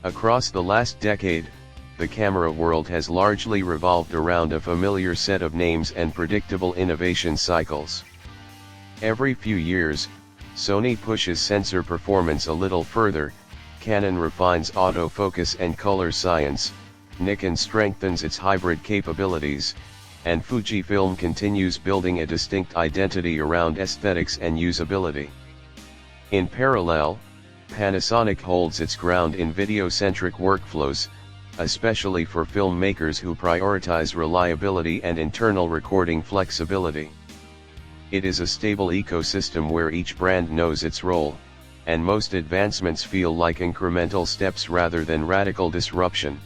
Across the last decade, the camera world has largely revolved around a familiar set of names and predictable innovation cycles. Every few years, Sony pushes sensor performance a little further, Canon refines autofocus and color science, Nikon strengthens its hybrid capabilities, and Fujifilm continues building a distinct identity around aesthetics and usability. In parallel, Panasonic holds its ground in video-centric workflows, especially for filmmakers who prioritize reliability and internal recording flexibility. It is a stable ecosystem where each brand knows its role, and most advancements feel like incremental steps rather than radical disruption.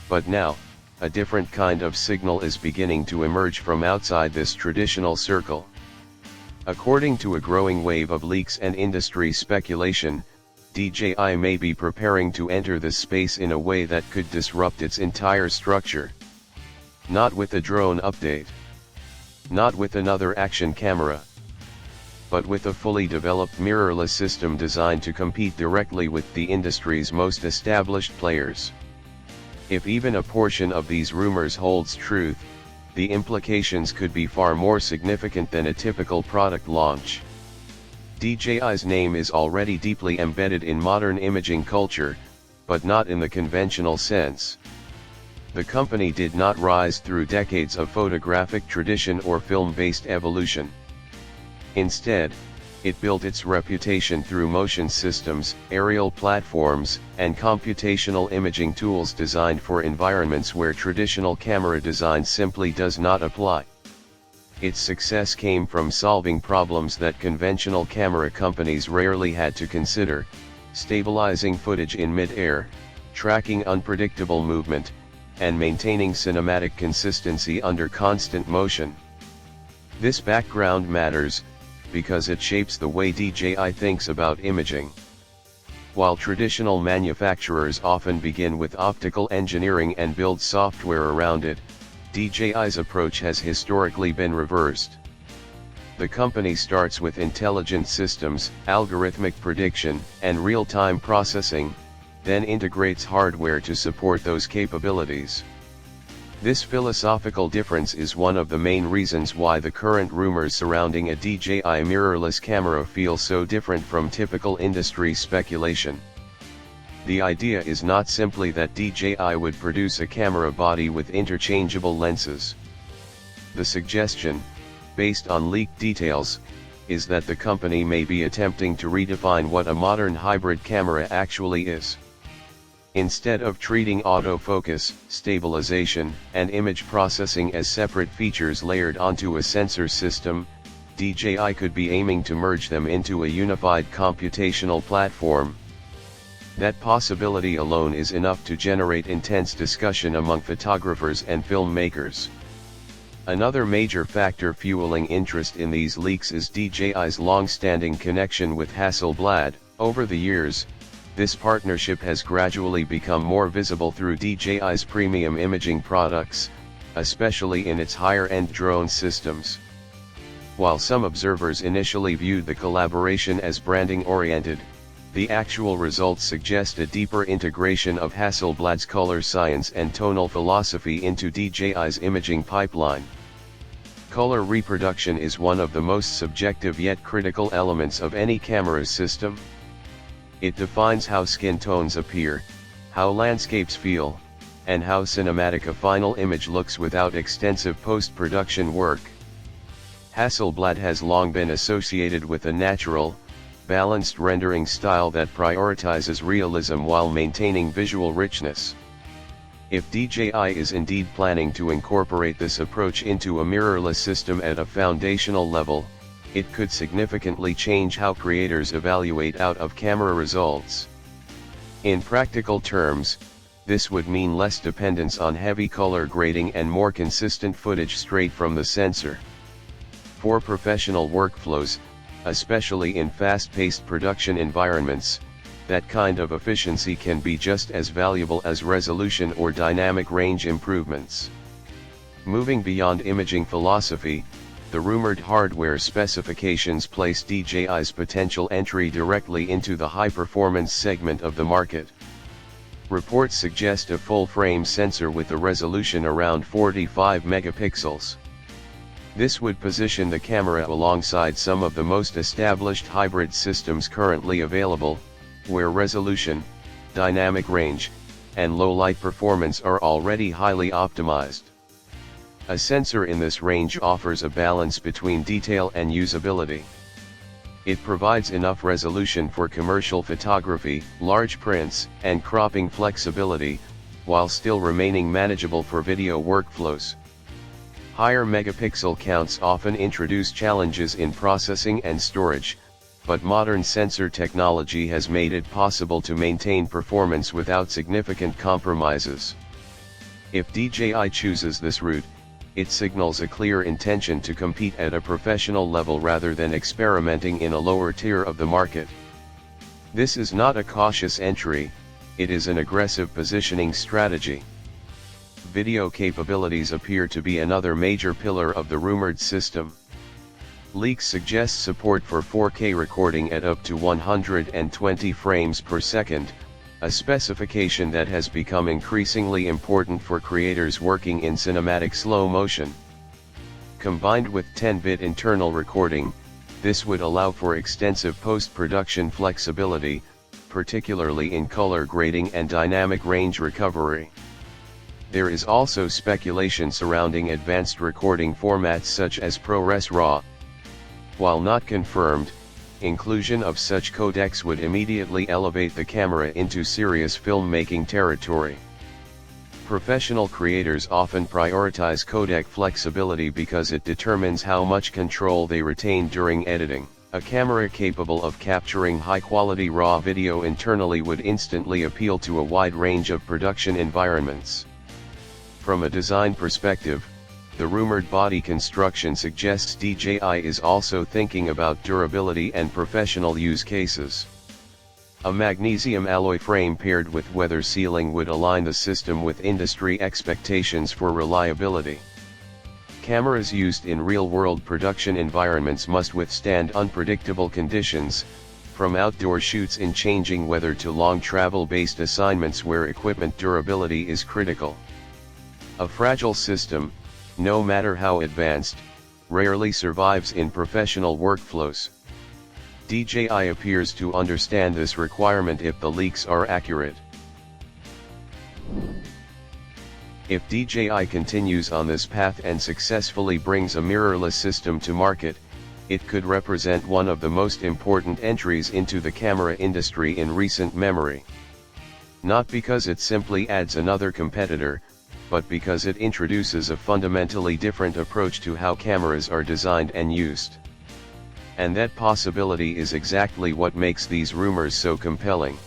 But now, a different kind of signal is beginning to emerge from outside this traditional circle. According to a growing wave of leaks and industry speculation, DJI may be preparing to enter this space in a way that could disrupt its entire structure. Not with a drone update. Not with another action camera. But with a fully developed mirrorless system designed to compete directly with the industry's most established players. If even a portion of these rumors holds truth, the implications could be far more significant than a typical product launch. DJI's name is already deeply embedded in modern imaging culture, but not in the conventional sense. The company did not rise through decades of photographic tradition or film-based evolution. Instead, it built its reputation through motion systems, aerial platforms, and computational imaging tools designed for environments where traditional camera design simply does not apply. Its success came from solving problems that conventional camera companies rarely had to consider: stabilizing footage in mid-air, tracking unpredictable movement, and maintaining cinematic consistency under constant motion. This background matters, because it shapes the way DJI thinks about imaging. While traditional manufacturers often begin with optical engineering and build software around it, DJI's approach has historically been reversed. The company starts with intelligent systems, algorithmic prediction, and real-time processing, then integrates hardware to support those capabilities. This philosophical difference is one of the main reasons why the current rumors surrounding a DJI mirrorless camera feel so different from typical industry speculation. The idea is not simply that DJI would produce a camera body with interchangeable lenses. The suggestion, based on leaked details, is that the company may be attempting to redefine what a modern hybrid camera actually is. Instead of treating autofocus, stabilization, and image processing as separate features layered onto a sensor system, DJI could be aiming to merge them into a unified computational platform. That possibility alone is enough to generate intense discussion among photographers and filmmakers. Another major factor fueling interest in these leaks is DJI's long-standing connection with Hasselblad. Over the years, this partnership has gradually become more visible through DJI's premium imaging products, especially in its higher-end drone systems. While some observers initially viewed the collaboration as branding-oriented, the actual results suggest a deeper integration of Hasselblad's color science and tonal philosophy into DJI's imaging pipeline. Color reproduction is one of the most subjective yet critical elements of any camera system. It defines how skin tones appear, how landscapes feel, and how cinematic a final image looks without extensive post-production work. Hasselblad has long been associated with a natural, balanced rendering style that prioritizes realism while maintaining visual richness. If DJI is indeed planning to incorporate this approach into a mirrorless system at a foundational level, it could significantly change how creators evaluate out-of-camera results. In practical terms, this would mean less dependence on heavy color grading and more consistent footage straight from the sensor. For professional workflows, especially in fast-paced production environments, that kind of efficiency can be just as valuable as resolution or dynamic range improvements. Moving beyond imaging philosophy, the rumored hardware specifications place DJI's potential entry directly into the high-performance segment of the market. Reports suggest a full-frame sensor with a resolution around 45 megapixels. This would position the camera alongside some of the most established hybrid systems currently available, where resolution, dynamic range, and low light performance are already highly optimized. A sensor in this range offers a balance between detail and usability. It provides enough resolution for commercial photography, large prints, and cropping flexibility, while still remaining manageable for video workflows. Higher megapixel counts often introduce challenges in processing and storage, but modern sensor technology has made it possible to maintain performance without significant compromises. If DJI chooses this route, it signals a clear intention to compete at a professional level rather than experimenting in a lower tier of the market. This is not a cautious entry, it is an aggressive positioning strategy. Video capabilities appear to be another major pillar of the rumored system. Leaks suggest support for 4K recording at up to 120 frames per second, a specification that has become increasingly important for creators working in cinematic slow motion. Combined with 10-bit internal recording, this would allow for extensive post-production flexibility, particularly in color grading and dynamic range recovery. There is also speculation surrounding advanced recording formats such as ProRes RAW. While not confirmed, inclusion of such codecs would immediately elevate the camera into serious filmmaking territory. Professional creators often prioritize codec flexibility because it determines how much control they retain during editing. A camera capable of capturing high-quality RAW video internally would instantly appeal to a wide range of production environments. From a design perspective, the rumored body construction suggests DJI is also thinking about durability and professional use cases. A magnesium alloy frame paired with weather sealing would align the system with industry expectations for reliability. Cameras used in real-world production environments must withstand unpredictable conditions, from outdoor shoots in changing weather to long travel-based assignments where equipment durability is critical. A fragile system, no matter how advanced, rarely survives in professional workflows. DJI appears to understand this requirement if the leaks are accurate. If DJI continues on this path and successfully brings a mirrorless system to market, it could represent one of the most important entries into the camera industry in recent memory. Not because it simply adds another competitor, but because it introduces a fundamentally different approach to how cameras are designed and used. And that possibility is exactly what makes these rumors so compelling.